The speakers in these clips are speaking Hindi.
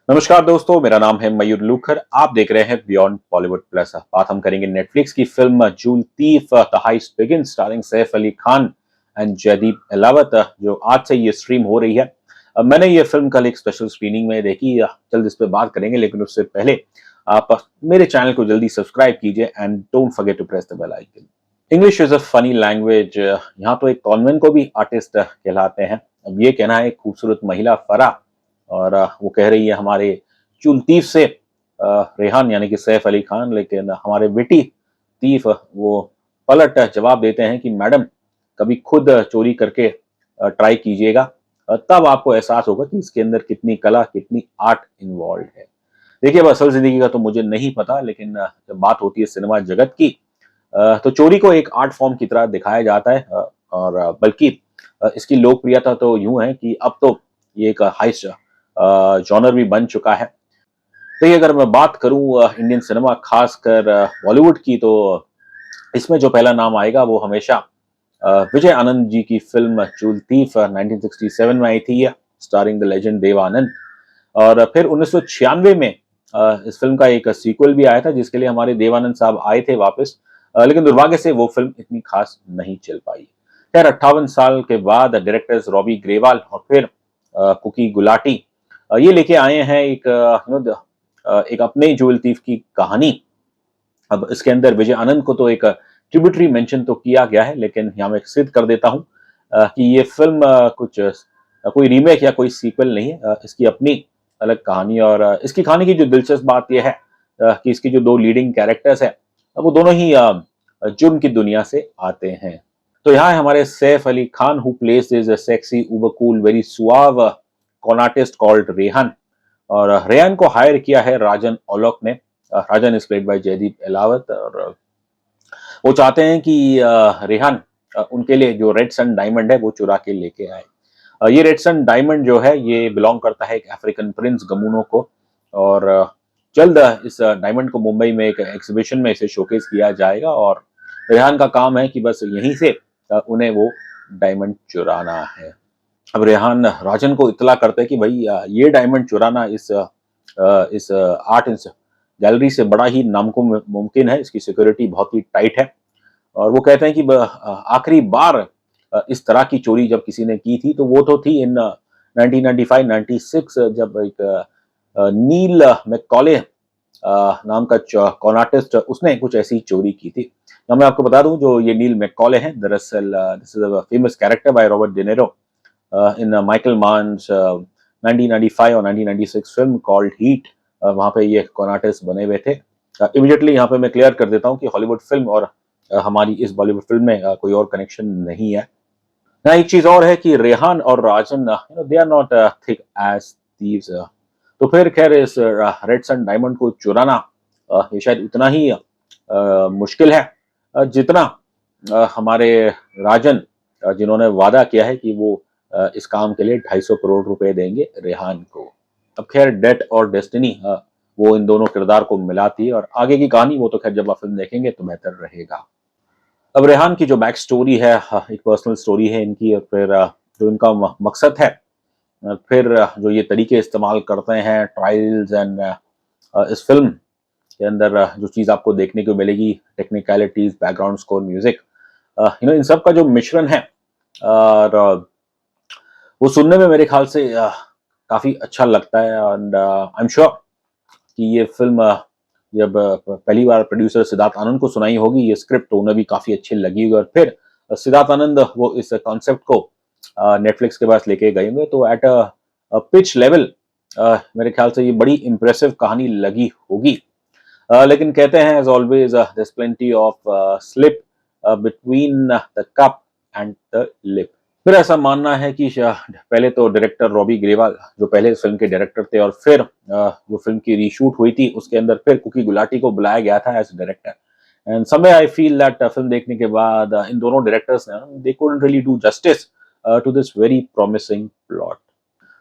नमस्कार दोस्तों, मेरा नाम है मयूर लूखर। आप देख रहे हैं बियॉन्ड बॉलीवुड प्लस। बात हम करेंगे नेटफ्लिक्स की film Jewel Thief the heist begins starring Saif Ali Khan and Jaideep Ahlawat, जो आज से ये स्ट्रीम हो रही है। मैंने ये फिल्म कल एक स्पेशल स्क्रीनिंग में देखी। जल्द इस पे बात करेंगे, लेकिन उससे पहले आप मेरे चैनल को जल्दी सब्सक्राइब कीजिए and don't forget to press the bell icon. English is a funny language. यहाँ तो एक कॉन्वेंट को भी आर्टिस्ट कहलाते हैं। अब ये कहना है एक खूबसूरत महिला फरा, और वो कह रही है हमारे चुलतीफ से रेहान यानी कि सैफ अली खान, लेकिन हमारे विटी तीफ वो पलट जवाब देते हैं कि मैडम कभी खुद चोरी करके ट्राई कीजिएगा, तब आपको एहसास होगा कि इसके अंदर कितनी कला, कितनी आर्ट इन्वॉल्व है। देखिए, अब असल जिंदगी का तो मुझे नहीं पता, लेकिन जब बात होती है सिनेमा जगत की, तो चोरी को एक आर्ट फॉर्म की तरह दिखाया जाता है। और बल्कि इसकी लोकप्रियता तो यूं है कि अब तो ये एक हाइस्ट जॉनर भी बन चुका है। तो ये अगर मैं बात करूं इंडियन सिनेमा, खासकर बॉलीवुड की, तो इसमें जो पहला नाम आएगा वो हमेशा विजय आनंद जी की फिल्म चूल तीफ 1967 में आई थी, starring the legend Dev Anand. और फिर 1996 में इस फिल्म का एक सीक्वल भी आया था, जिसके लिए हमारे देवानंद साहब आए थे वापस, लेकिन दुर्भाग्य से वो फिल्म इतनी खास नहीं चल पाई। खैर, 58 साल के बाद डायरेक्टर्स रॉबी ग्रेवाल और फिर कुकी गुलाटी ये लेके आए हैं एक अपने ज्वेल तीफ की कहानी। अब इसके अंदर विजय आनंद को तो एक ट्रिब्यूटरी मेंशन तो किया गया है, लेकिन यहाँ मैं सिद्ध कर देता हूँ कि ये फिल्म कोई रीमेक या कोई सीक्वल नहीं है। इसकी अपनी अलग कहानी, और इसकी कहानी की जो दिलचस्प बात यह है कि इसकी जो दो लीडिंग कैरेक्टर्स है, वो दोनों ही जुर्म की दुनिया से आते हैं। तो यहाँ है हमारे Saif Ali Khan, who plays is sexy uber cool very suave con artist called Rehan. और रेहान को हायर किया है राजन औलख ने। Rajan is played by Jaideep Ahlawat, और वो चाहते हैं कि रेहान उनके लिए जो रेड सन डायमंड है वो चुरा के लेके आए। ये रेड सन डायमंड जो है ये बिलोंग करता है एक अफ्रीकन प्रिंस गमूनो को, और जल्द इस डायमंड को मुंबई में एक एग्जीबिशन में इसे शोकेस किया जाएगा। और रेहान का काम है कि बस यहीं से उन्हें वो डायमंड चुराना है। अब रेहान राजन को इत्तला करते हैं कि भाई ये डायमंड चुराना इस आर्ट गैलरी से बड़ा ही नामुमकिन है, इसकी सिक्योरिटी बहुत ही टाइट है। और वो कहते हैं कि आखिरी बार इस तरह की चोरी जब किसी ने की थी तो वो तो थी इन 1995-96, जब एक नील मैककॉले नाम का कॉन आर्टिस्ट उसने कुछ ऐसी चोरी की थी। मैं आपको बता दूं, जो ये नील मैककॉले हैं, दरअसल this is a famous character by Robert De Niro in Michael Mann's 1995 और 1996 फिल्म कॉल्ड हीट। वहाँ पे ये कॉन आर्टिस्ट बने हुए थे। इमीडिएटली यहाँ पे मैं क्लियर कर देता हूँ कि हॉलीवुड फिल्म और हमारी इस बॉलीवुड फिल्म में कोई और कनेक्शन नहीं है। ना एक चीज और है कि रेहान और Rajan they are not thick as thieves. तो फिर खैर इस रेड सन डायमंड को चुराना ये शायद उतना ही मुश्किल है जितना हमारे राजन जिन्होंने वादा किया है कि वो इस काम के लिए 250 करोड़ रुपए देंगे रेहान को। अब खैर डेट और डेस्टिनी वो इन दोनों किरदार को मिलाती है, और आगे की कहानी वो तो खैर जब आप फिल्म देखेंगे तो बेहतर रहेगा। अब रेहान की जो बैक स्टोरी है, एक पर्सनल स्टोरी है इनकी, और फिर जो इनका मकसद है, फिर जो ये तरीके इस्तेमाल करते हैं ट्रायल्स एंड इस फिल्म के अंदर जो चीज़ आपको देखने को मिलेगी, टेक्निकलिटीज, बैकग्राउंड स्कोर, म्यूजिक, इन सब का जो मिश्रण है, और वो सुनने में मेरे ख्याल से काफ़ी अच्छा लगता है। एंड आई एम श्योर कि ये फिल्म जब पहली बार प्रोड्यूसर सिद्धार्थ आनंद को सुनाई होगी ये स्क्रिप्ट, तो उन्हें भी काफ़ी अच्छी लगी होगी, और फिर सिद्धार्थ आनंद वो इस कॉन्सेप्ट को नेटफ्लिक्स के पास लेके गए होंगे, तो एट पिच लेवल मेरे ख्याल से ये बड़ी इम्प्रेसिव कहानी लगी होगी। लेकिन कहते हैं as always there is plenty of slip between the cup and the lip. फिर ऐसा मानना है कि पहले तो डायरेक्टर रॉबी ग्रेवाल जो पहले इस फिल्म के डायरेक्टर थे, और फिर जो फिल्म की रीशूट हुई थी उसके अंदर फिर कुकी गुलाटी को बुलाया गया था एज डायरेक्टर। एंड समय आई फील दैट फिल्म देखने के बाद इन दोनों डायरेक्टर्स ने they couldn't really do justice to this very promising plot.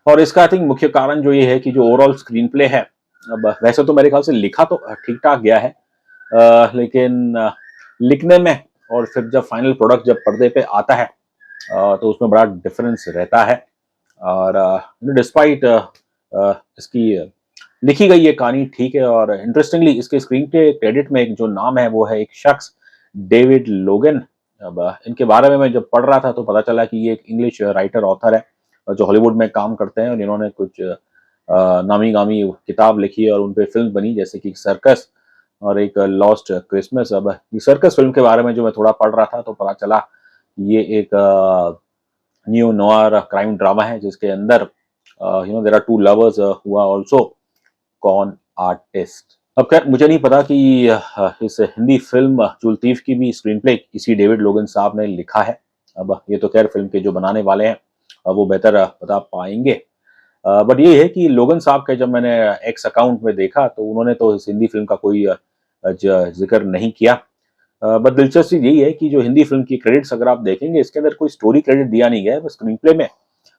और इसका आई थिंक मुख्य कारण जो ये है कि जो ओवरऑल स्क्रीन प्ले है, अब वैसे तो मेरे ख्याल से लिखा तो ठीक ठाक गया है, लेकिन लिखने में और फिर जब फाइनल प्रोडक्ट जब पर्दे पे आता है तो उसमें बड़ा डिफरेंस रहता है। और डिस्पाइट इसकी लिखी गई ये कहानी ठीक है और इंटरेस्टिंगली इसके स्क्रीन पे क्रेडिट में एक जो नाम है वो है एक शख्स डेविड लोगन। अब इनके बारे में मैं जब पढ़ रहा था तो पता चला कि ये एक इंग्लिश राइटर ऑथर है और जो हॉलीवुड में काम करते हैं और इन्होंने कुछ नामी गामी किताब लिखी और उन पे फिल्म बनी जैसे कि सर्कस और एक लॉस्ट क्रिसमस। अब ये सर्कस फिल्म के बारे में जो मैं थोड़ा पढ़ रहा था तो पता चला ये एक न्यू नोआर क्राइम ड्रामा है जिसके अंदर there are two lovers who are also con artist. अब खैर मुझे नहीं पता कि इस हिंदी फिल्म चूल तीफ की भी स्क्रीन प्ले इसी डेविड लोगन साहब ने लिखा है। अब ये तो खैर फिल्म के जो बनाने वाले हैं वो बेहतर बता पाएंगे। बट ये है कि लोगन साहब के जब मैंने एक्स अकाउंट में देखा तो उन्होंने तो इस हिंदी फिल्म का कोई जिक्र नहीं किया। बट दिलचस्पी यही है कि जो हिंदी फिल्म की क्रेडिट्स अगर आप देखेंगे इसके अंदर कोई स्टोरी क्रेडिट दिया नहीं गया है, बस स्क्रीन प्ले में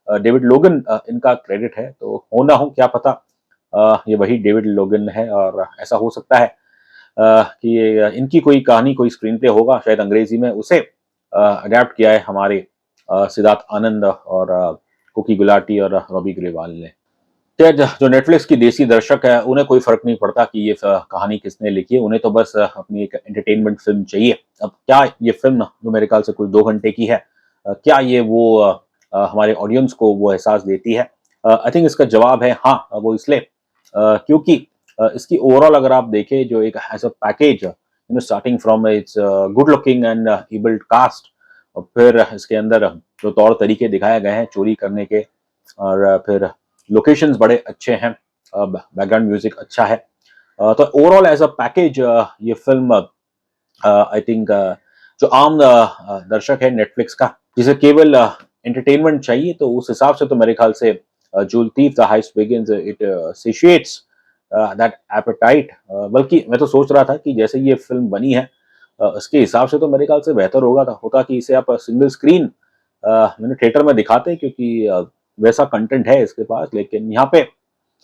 डेविड लोगन इनका क्रेडिट है। तो हो ना हो क्या पता ये वही डेविड लोगन है और ऐसा हो सकता है कि इनकी कोई कहानी कोई स्क्रीन प्ले होगा शायद अंग्रेजी में उसे अडेप्ट किया है हमारे सिद्धार्थ आनंद और कुकी गुलाटी और रॉबी ग्रेवाल ने। खैर जो नेटफ्लिक्स की देसी दर्शक है उन्हें कोई फर्क नहीं पड़ता कि ये कहानी किसने लिखी है, उन्हें तो बस अपनी एक एंटरटेनमेंट फिल्म चाहिए। अब क्या ये फिल्म जो मेरे ख्याल से कुछ 2 घंटे की है क्या ये वो हमारे ऑडियंस को वो एहसास देती है? आई थिंक इसका जवाब है हाँ। वो इसलिए क्योंकि इसकी ओवरऑल अगर आप देखें जो एक as a package starting from it's good looking and abled cast और फिर इसके अंदर जो तौर तरीके दिखाए गए हैं चोरी करने के और फिर लोकेशंस बड़े अच्छे हैं, बैकग्राउंड म्यूजिक अच्छा है। तो ओवरऑल एज अ पैकेज ये फिल्म आई थिंक जो आम दर्शक है नेटफ्लिक्स का जिसे केवल एंटरटेनमेंट चाहिए तो उस हिसाब से तो मेरे ख्याल से Jewel Thief the heist begins it satiates that appetite. बल्कि मैं तो सोच रहा था कि जैसे ये फिल्म बनी है इसके हिसाब से तो मेरे ख्याल से बेहतर होता कि इसे आप सिंगल स्क्रीन मैंने थिएटर में दिखाते क्योंकि वैसा कंटेंट है इसके पास। लेकिन यहाँ पे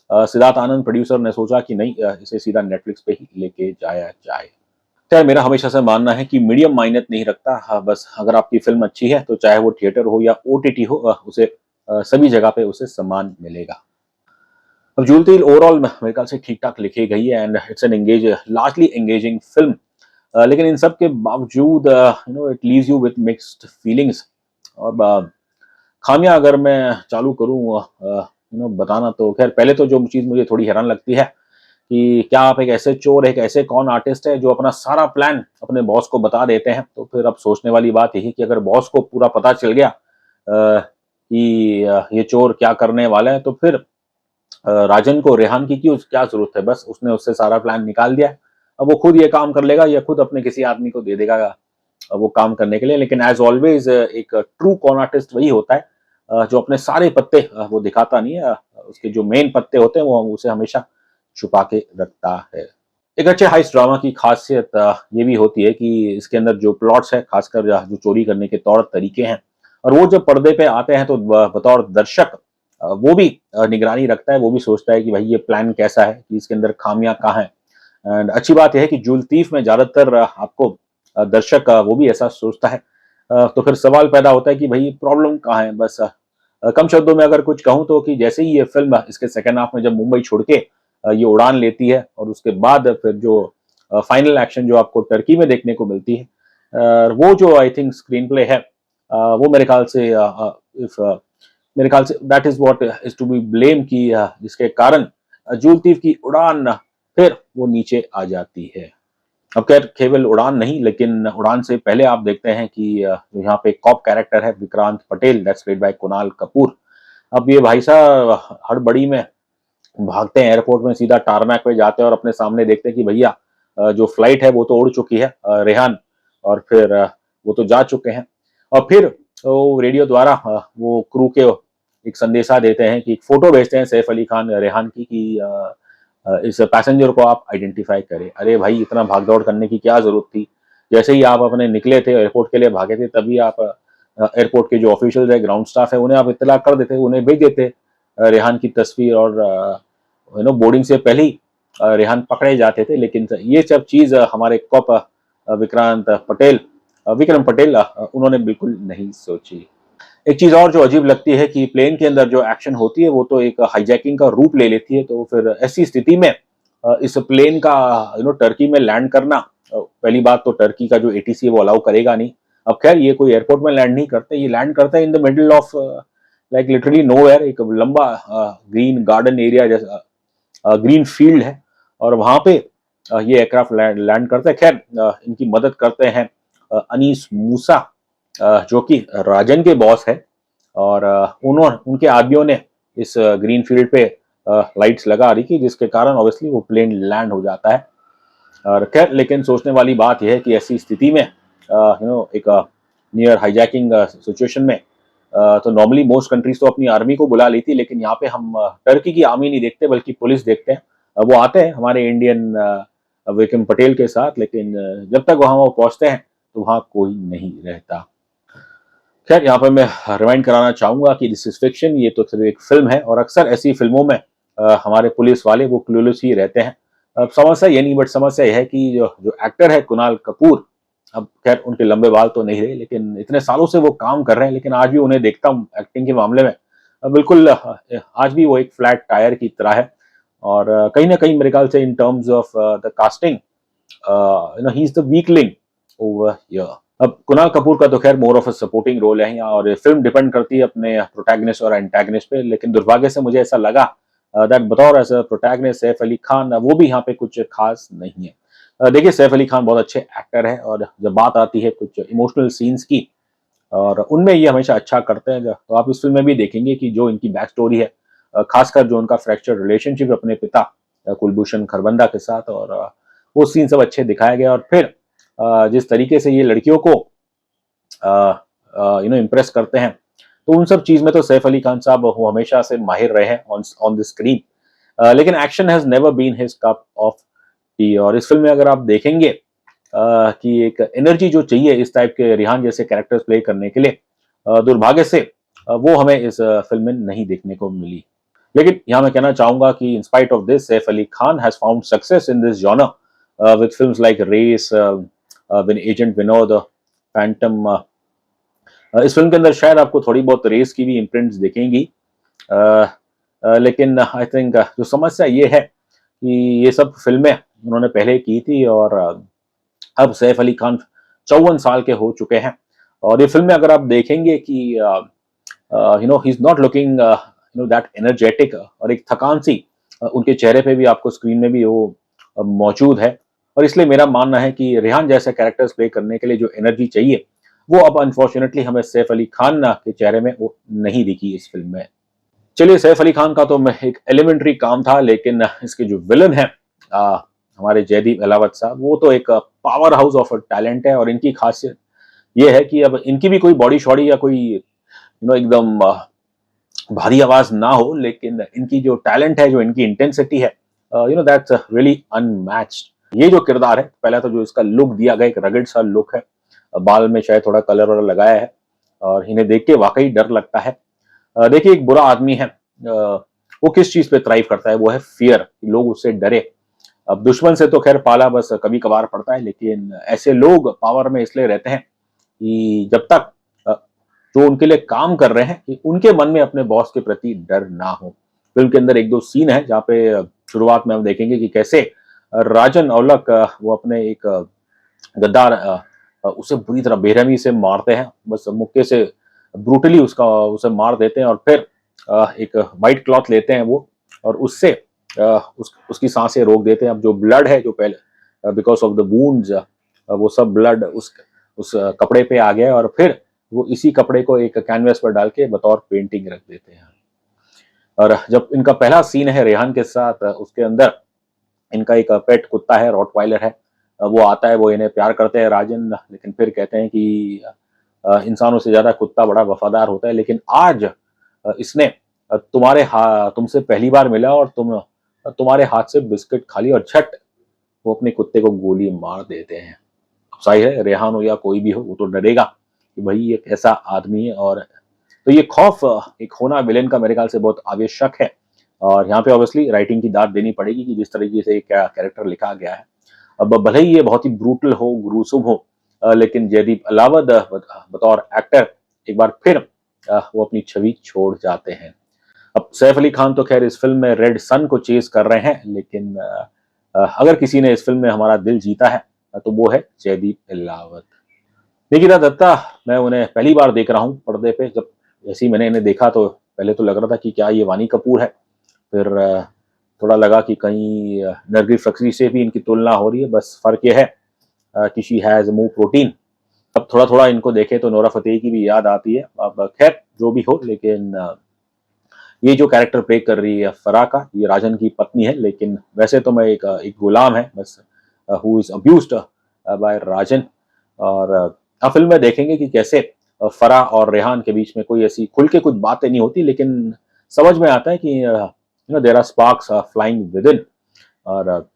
सिद्धार्थ आनंद प्रोड्यूसर ने सोचा कि नहीं इसे सीधा नेटफ्लिक्स पे ही लेके जाया जाए। खैर मेरा हमेशा से मानना है कि मीडियम मायने नहीं रखता। हाँ, बस अगर आपकी फिल्म अच्छी है तो चाहे वो थिएटर हो या ओटीटी हो उसे सभी जगह पे उसे सम्मान मिलेगा। अब जूल तील ओवरऑल मेरे ख्याल से ठीक ठाक लिखी गई है and it's an largely engaging film. लेकिन इन सब के बावजूद it leaves you with mixed feelings. और खामियां अगर मैं चालू करूँ बताना तो खैर पहले तो जो चीज़ मुझे थोड़ी हैरान लगती है कि क्या आप एक ऐसे चोर एक ऐसे कौन आर्टिस्ट है जो अपना सारा प्लान अपने बॉस को बता देते हैं। तो फिर अब सोचने वाली बात यही कि अगर बॉस को पूरा पता चल गया कि ये चोर क्या करने वाला है तो फिर राजन को रेहान की क्या जरूरत है, बस उसने उससे सारा प्लान निकाल दिया। अब वो खुद ये काम कर लेगा या खुद अपने किसी आदमी को दे देगा वो काम करने के लिए। लेकिन एज ऑलवेज एक ट्रू कॉन आर्टिस्ट वही होता है जो अपने सारे पत्ते वो दिखाता नहीं है, उसके जो मेन पत्ते होते हैं वो उसे हमेशा छुपा के रखता है। एक अच्छे हाइस ड्रामा की खासियत ये भी होती है कि इसके अंदर जो प्लॉट्स है खासकर जो चोरी करने के तौर तरीके हैं और वो जब पर्दे पे आते हैं तो बतौर दर्शक वो भी निगरानी रखता है, वो भी सोचता है कि भाई ये प्लान कैसा है कि इसके अंदर खामियां कहाँ हैं। एंड अच्छी बात यह है कि जूल तीफ में ज्यादातर आपको दर्शक वो भी ऐसा सोचता है। तो फिर सवाल पैदा होता है कि भाई प्रॉब्लम कहाँ है। बस कम शब्दों में अगर कुछ कहूँ तो कि जैसे ही ये फिल्म इसके सेकेंड हाफ में जब मुंबई छोड़ के ये उड़ान लेती है और उसके बाद फिर जो फाइनल एक्शन जो आपको टर्की में देखने को मिलती है वो जो आई थिंक स्क्रीन प्ले है वो मेरे ख्याल से इफ मेरे ख्याल से that is what is to be blame की जिसके कारण जूल तीफ की उड़ान फिर वो नीचे आ जाती है। अब खैर केवल उड़ान नहीं लेकिन उड़ान से पहले आप देखते हैं कि यहाँ पे कॉप कैरेक्टर है Vikrant Patel that's played by Kunal Kapoor. अब ये भाई साहब हड़बड़ी में भागते हैं एयरपोर्ट में सीधा टारमैक पे जाते हैं और अपने सामने देखते हैं कि भैया जो फ्लाइट है वो तो उड़ चुकी है रेहान और फिर वो तो जा चुके हैं। और फिर वो रेडियो द्वारा वो क्रू के एक संदेशा देते हैं कि एक फोटो भेजते हैं सैफ अली खान रेहान की कि इस पैसेंजर को आप आइडेंटिफाई करें। अरे भाई इतना भागदौड़ करने की क्या जरूरत थी, जैसे ही आप अपने निकले थे एयरपोर्ट के लिए भागे थे तभी आप एयरपोर्ट के जो ऑफिशियल है ग्राउंड स्टाफ है उन्हें आप इत्तला कर देते, उन्हें भेज देते रेहान की तस्वीर और बोर्डिंग से पहले ही रेहान पकड़े जाते थे। लेकिन ये सब चीज हमारे कॉप विक्रांत पटेल विक्रम पटेल उन्होंने बिल्कुल नहीं सोची। एक चीज और जो अजीब लगती है कि प्लेन के अंदर जो एक्शन होती है वो तो एक हाईजैकिंग का रूप ले लेती है, तो फिर ऐसी स्थिति में इस प्लेन का टर्की में लैंड करना, पहली बात तो टर्की का जो एटीसी है वो अलाउ करेगा नहीं। अब खैर ये कोई एयरपोर्ट में लैंड नहीं करते, ये लैंड करता है in the middle of like literally nowhere, एक लंबा ग्रीन गार्डन एरिया जैसा ग्रीन फील्ड है, और वहां पे ये एयरक्राफ्ट लैंड करते हैं। खैर इनकी मदद करते हैं अनीस मूसा, जो कि राजन के बॉस है, और उनके आदमियों ने इस ग्रीन फील्ड पे लाइट्स लगा रही थी, जिसके कारण ऑब्वियसली वो प्लेन लैंड हो जाता है। और खैर लेकिन सोचने वाली बात यह है कि ऐसी स्थिति में एक नियर हाईजैकिंग सिचुएशन में तो नॉर्मली मोस्ट कंट्रीज तो अपनी आर्मी को बुला लेती, लेकिन यहाँ पे हम टर्की की आर्मी नहीं देखते बल्कि पुलिस देखते हैं। वो आते हैं हमारे इंडियन विक्रम पटेल के साथ, लेकिन जब तक वहां वो पहुंचते हैं तो वहां कोई नहीं रहता। खैर यहाँ पर मैं रिमाइंड कराना चाहूंगा कि दिस इज फिक्शन, ये तो सिर्फ एक फिल्म है, और अक्सर ऐसी फिल्मों में हमारे पुलिस वाले वो क्लूलेस ही रहते हैं। अब समस्या ये नहीं, बट समस्या यह है कि जो जो एक्टर है कुणाल कपूर, अब खैर उनके लंबे बाल तो नहीं रहे, लेकिन इतने सालों से वो काम कर रहे हैं, लेकिन आज भी उन्हें देखता हूँ एक्टिंग के मामले में बिल्कुल आज भी वो एक फ्लैट टायर की तरह है। और कहीं ना कहीं मेरे ख्याल से in terms of the casting ही is the weak link over here. अब कुणाल कपूर का तो खैर more of a supporting role है यहाँ, और फिल्म डिपेंड करती है अपने प्रोटैगनिस्ट और एंटैगनिस्ट पे, लेकिन दुर्भाग्य से मुझे ऐसा लगा दैट बतौर as a protagonist Saif Ali Khan वो भी यहाँ पे कुछ खास नहीं है। देखिए सैफ अली खान बहुत अच्छे एक्टर है, और जब बात आती है कुछ इमोशनल सीन्स की, और उनमें ये हमेशा अच्छा करते हैं। तो आप इस फिल्म में भी देखेंगे कि जो इनकी बैक स्टोरी है, खासकर जो उनका फ्रैक्चर रिलेशनशिप अपने पिता कुलभूषण खरबंदा के साथ, और वो सीन सब अच्छे दिखाए गए। और फिर जिस तरीके से ये लड़कियों को इम्प्रेस करते हैं, तो उन सब चीज में तो सैफ अली खान साहब वो हमेशा से माहिर रहे हैं ऑन द स्क्रीन। लेकिन action has never been his cup of tea, और इस फिल्म में अगर आप देखेंगे कि एक एनर्जी जो चाहिए इस टाइप के रिहान जैसे कैरेक्टर्स प्ले करने के लिए, दुर्भाग्य से वो हमें इस फिल्म में नहीं देखने को मिली। लेकिन यहाँ मैं कहना चाहूंगा कि in spite of this Saif Ali Khan has found success in this genre with films like Race, with Agent Vinod, Phantom. इस फिल्म के अंदर शायद आपको थोड़ी बहुत रेस की भी इम्प्रिंट्स दिखेंगी, लेकिन आई थिंक जो समस्या ये है कि ये सब फिल्में उन्होंने पहले की थी, और अब सैफ अली खान 54 साल के हो चुके हैं, और ये फिल्म में अगर आप देखेंगे कि he is not looking that energetic, और एक थकान सी उनके चेहरे पे भी आपको स्क्रीन में भी वो मौजूद है। और इसलिए मेरा मानना है कि रेहान जैसे कैरेक्टर्स प्ले करने के लिए जो एनर्जी चाहिए वो अब अनफॉर्चुनेटली हमें सैफ अली खान के चेहरे में वो नहीं दिखी इस फिल्म में। चलिए सैफ अली खान का तो मैं एक एलिमेंट्री काम था, लेकिन इसके जो विलन है हमारे जयदीप अहलावत साहब, वो तो एक पावर हाउस ऑफ टैलेंट है, और इनकी खासियत ये है कि अब इनकी भी कोई बॉडी शॉडी या कोई एकदम भारी आवाज ना हो, लेकिन इनकी जो टैलेंट है, जो इनकी इंटेंसिटी है, दैट्स रियली अनमैच्ड। ये जो किरदार है, पहला तो जो इसका लुक दिया गया एक रगड़ सा लुक है, बाल में शायद थोड़ा कलर वलर लगाया है, और इन्हें देख के वाकई डर लगता है। देखिए एक बुरा आदमी है, वो किस चीज पे थ्राइव करता है, वो है फियर, लोग उससे डरे। अब दुश्मन से तो खैर पाला बस कभी कभार पड़ता है, लेकिन ऐसे लोग पावर में इसलिए रहते हैं कि जब तक जो उनके लिए काम कर रहे हैं कि उनके मन में अपने बॉस के प्रति डर ना हो। फिल्म के अंदर एक दो सीन है जहाँ पे शुरुआत में हम देखेंगे कि कैसे राजन औलख वो अपने एक गद्दार उसे बुरी तरह बेरहमी से मारते हैं, बस मुक्के से ब्रूटली उसे मार देते हैं, और फिर एक वाइट क्लॉथ लेते हैं वो, और उससे उसकी सांसें रोक देते हैं। अब जो ब्लड है जो पहले बिकॉज ऑफ द वुंड्स, वो सब ब्लड उस कपड़े पे आ गया, और फिर वो इसी कपड़े को एक कैनवस पर डाल के बतौर पेंटिंग रख देते हैं। और जब इनका पहला सीन है रेहान के साथ, उसके अंदर इनका एक पेट कुत्ता है, रॉटवाइलर है, वो आता है, वो इन्हें प्यार करते हैं राजन, लेकिन फिर कहते हैं कि इंसानों से ज्यादा कुत्ता बड़ा वफादार होता है। लेकिन आज इसने तुमसे पहली बार मिला, और तुम्हारे हाथ से बिस्किट खा ली, और झट वो अपने कुत्ते को गोली मार देते हैं। सही है, रेहान हो या कोई भी हो, वो तो डरेगा कि भाई ये कैसा आदमी है। और तो ये खौफ एक होना विलेन का मेरे ख्याल से बहुत आवश्यक है, और यहाँ पे ऑब्वियसली राइटिंग की दाद देनी पड़ेगी कि जिस तरीके से क्या कैरेक्टर लिखा गया है। अब भले ही ये बहुत ही ब्रूटल हो, ग्रूसम हो, लेकिन जयदीप अहलावत बतौर एक्टर एक बार फिर वो अपनी छवि छोड़ जाते हैं। अब सैफ अली खान तो खैर इस फिल्म में रेड सन को चेज कर रहे हैं, लेकिन अगर किसी ने इस फिल्म में हमारा दिल जीता है तो वो है जयदीप अहलावत। निकिता दत्ता, मैं उन्हें पहली बार देख रहा हूँ पर्दे पे। जब जैसे ही मैंने इन्हें देखा तो पहले तो लग रहा था कि क्या ये वानी कपूर है, फिर थोड़ा लगा कि कहीं नरगिस फकरी से भी इनकी तुलना हो रही है। बस फर्क ये है कि शी हैज मोर प्रोटीन। अब थोड़ा थोड़ा इनको देखे तो नोरा फतेही की भी याद आती है। अब खैर जो भी हो, लेकिन ये जो कैरेक्टर प्ले कर रही है फराह का, ये राजन की पत्नी है, लेकिन वैसे तो मैं एक गुलाम है बस, हु इज अब्यूज्ड बाय राजन। और आप फिल्म में देखेंगे कि कैसे फराह और रेहान के बीच में कोई ऐसी खुल के कुछ बातें नहीं होती, लेकिन समझ में आता है कि there are sparks flying within. और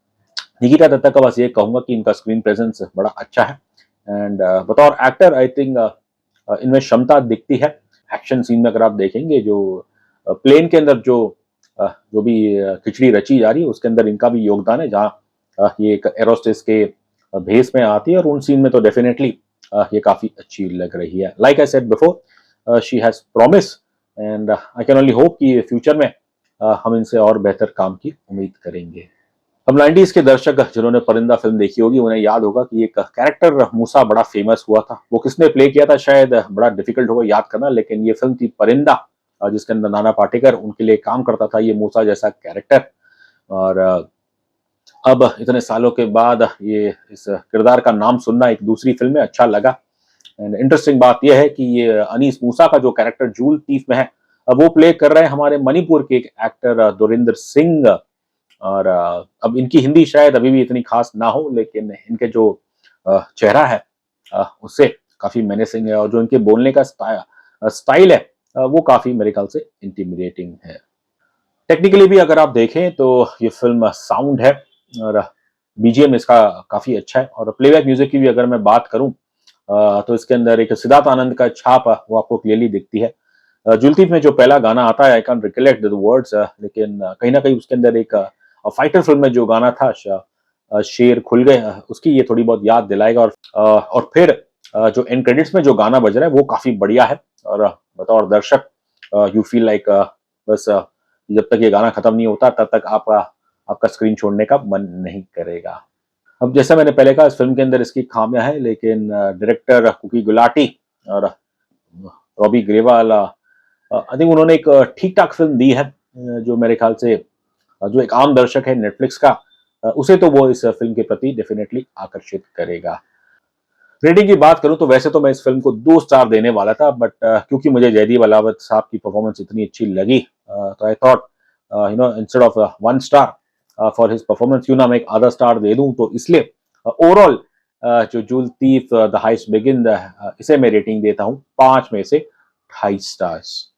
निकिता दत्ता का बस ये कहूंगा कि इनका स्क्रीन प्रेजेंस बड़ा अच्छा है। एंड बतौर एक्टर आई थिंक इनमें क्षमता दिखती है। एक्शन सीन में अगर आप देखेंगे, जो प्लेन के अंदर जो भी खिचड़ी रची जा रही है, उसके अंदर इनका भी योगदान है। जहाँ ये एक एरोस्टेस के भेस में आती है, और उन सीन में तो डेफिनेटली ये काफी अच्छी लग रही है। Like I said before, she has promise, and I can only hope कि फ्यूचर में हम इनसे और बेहतर काम की उम्मीद करेंगे। अब 90s के दर्शक जिन्होंने परिंदा फिल्म देखी होगी, उन्हें याद होगा कि एक कैरेक्टर मूसा बड़ा फेमस हुआ था। वो किसने प्ले किया था शायद बड़ा डिफिकल्ट होगा याद करना, लेकिन ये फिल्म थी परिंदा, जिसके अंदर नाना पाटेकर उनके लिए काम करता था, ये मूसा जैसा कैरेक्टर। और अब इतने सालों के बाद ये इस किरदार का नाम सुनना एक दूसरी फिल्म में अच्छा लगा। एंड इंटरेस्टिंग बात यह है कि ये अनीस मूसा का जो कैरेक्टर जूल तीफ में है, वो प्ले कर रहे हैं हमारे मणिपुर के एक एक्टर दुरिंदर सिंह। और अब इनकी हिंदी शायद अभी भी इतनी खास ना हो, लेकिन इनके जो चेहरा है उससे काफी मेनेसिंग है, और जो इनके बोलने का स्टाइल है वो काफी मेरे ख्याल से इंटिमिडेटिंग है। टेक्निकली भी अगर आप देखें तो ये फिल्म साउंड है, और बीजीएम इसका काफी अच्छा है। और प्लेबैक म्यूजिक की भी अगर मैं बात करूं तो इसके अंदर एक सिद्धार्थ आनंद का छाप वो आपको क्लियरली दिखती है। जुलतीफ में जो पहला गाना आता है, I can recollect the words, लेकिन कहीं ना कहीं उसके अंदर एक फाइटर फिल्म में जो गाना था, शेर खुल गए, उसकी ये थोड़ी बहुत याद दिलाएगा। और फिर जो एंड क्रेडिट्स में जो गाना बज रहा है वो काफी बढ़िया है। और बतौर दर्शक यू फील लाइक बस जब तक ये गाना खत्म नहीं होता तब तक आपका स्क्रीन छोड़ने का मन नहीं करेगा। अब जैसा मैंने पहले कहा, इस फिल्म के अंदर इसकी खामियां हैं, लेकिन डायरेक्टर कुकी गुलाटी और रॉबी ग्रेवाल, आई थिंक उन्होंने एक ठीक ठाक फिल्म दी है, जो मेरे ख्याल से जो एक आम दर्शक है नेटफ्लिक्स का, उसे तो वो इस फिल्म के प्रति डेफिनेटली आकर्षित करेगा। रेटिंग की बात करूं तो वैसे तो मैं इस फिल्म को 2 स्टार देने वाला था, बट क्योंकि मुझे जयदीप अहलावत साहब की परफॉर्मेंस इतनी अच्छी लगी, तो I thought instead of 1 star for his performance, क्यों ना मैं एक आधा स्टार दे दूं। तो इसलिए ओवरऑल जो joule Thief the heist begin, इसे मैं रेटिंग देता हूं 5 में से 2.5 स्टार्स।